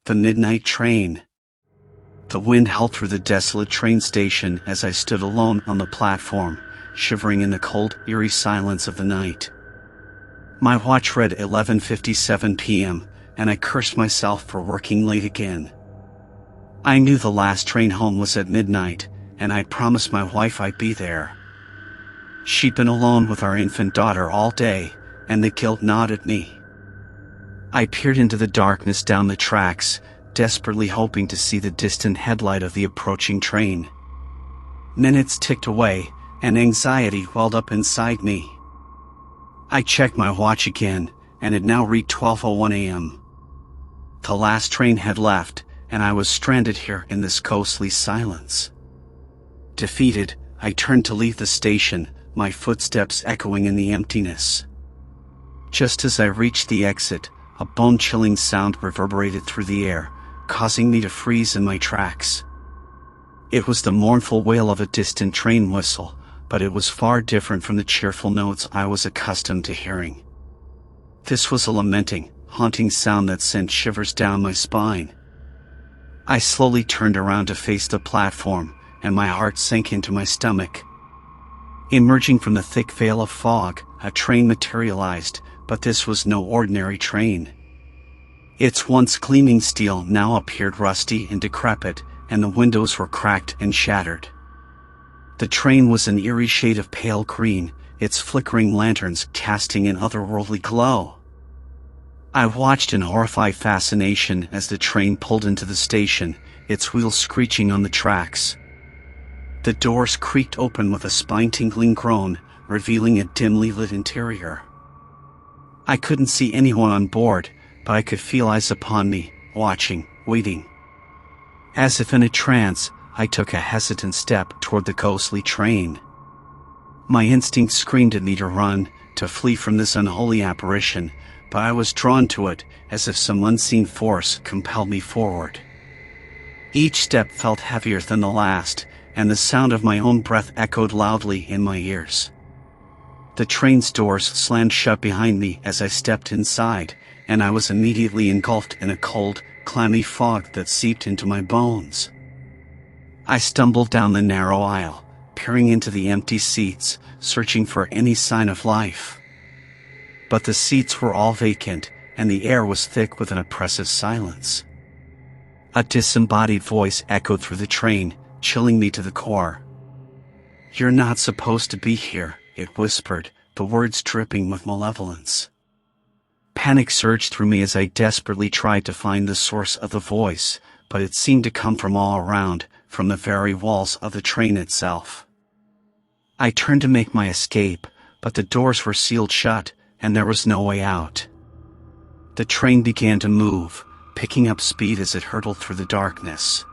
The midnight train. The wind howled through the desolate train station as I stood alone on the platform, shivering in the cold, eerie silence of the night. My watch read 11:57 p.m., and I cursed myself for working late again. I knew the last train home was at midnight, and I'd promised my wife I'd be there. She'd been alone with our infant daughter all day, and the guilt gnawed at me. I peered into the darkness down the tracks, desperately hoping to see the distant headlight of the approaching train. Minutes ticked away, and anxiety welled up inside me. I checked my watch again, and it now read 12:01 a.m. The last train had left, and I was stranded here in this ghostly silence. Defeated, I turned to leave the station, my footsteps echoing in the emptiness. Just as I reached the exit, a bone-chilling sound reverberated through the air, causing me to freeze in my tracks. It was the mournful wail of a distant train whistle, but it was far different from the cheerful notes I was accustomed to hearing. This was a lamenting, haunting sound that sent shivers down my spine. I slowly turned around to face the platform, and my heart sank into my stomach. Emerging from the thick veil of fog, a train materialized, but this was no ordinary train. Its once gleaming steel now appeared rusty and decrepit, and the windows were cracked and shattered. The train was an eerie shade of pale green, its flickering lanterns casting an otherworldly glow. I watched in horrified fascination as the train pulled into the station, its wheels screeching on the tracks. The doors creaked open with a spine-tingling groan, revealing a dimly lit interior. I couldn't see anyone on board, but I could feel eyes upon me, watching, waiting. As if in a trance, I took a hesitant step toward the ghostly train. My instinct screamed at me to run, to flee from this unholy apparition, but I was drawn to it, as if some unseen force compelled me forward. Each step felt heavier than the last, and the sound of my own breath echoed loudly in my ears. The train's doors slammed shut behind me as I stepped inside, and I was immediately engulfed in a cold, clammy fog that seeped into my bones. I stumbled down the narrow aisle, peering into the empty seats, searching for any sign of life. But the seats were all vacant, and the air was thick with an oppressive silence. A disembodied voice echoed through the train, chilling me to the core. "You're not supposed to be here," it whispered, the words dripping with malevolence. Panic surged through me as I desperately tried to find the source of the voice, but it seemed to come from all around, from the very walls of the train itself. I turned to make my escape, but the doors were sealed shut, and there was no way out. The train began to move, picking up speed as it hurtled through the darkness.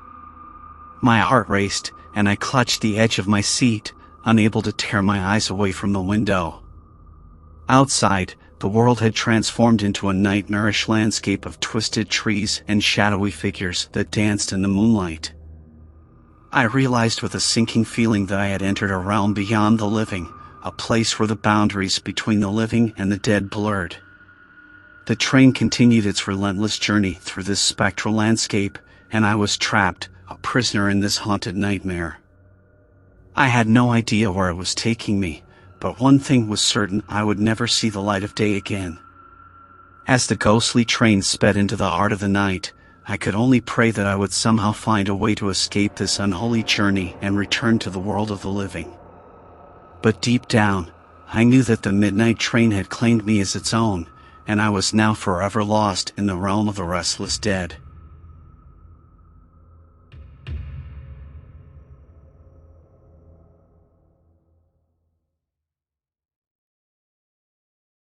My heart raced, and I clutched the edge of my seat, unable to tear my eyes away from the window. Outside, the world had transformed into a nightmarish landscape of twisted trees and shadowy figures that danced in the moonlight. I realized with a sinking feeling that I had entered a realm beyond the living, a place where the boundaries between the living and the dead blurred. The train continued its relentless journey through this spectral landscape, and I was trapped, a prisoner in this haunted nightmare. I had no idea where it was taking me, but one thing was certain: I would never see the light of day again. As the ghostly train sped into the heart of the night, I could only pray that I would somehow find a way to escape this unholy journey and return to the world of the living. But deep down, I knew that the midnight train had claimed me as its own, and I was now forever lost in the realm of the restless dead.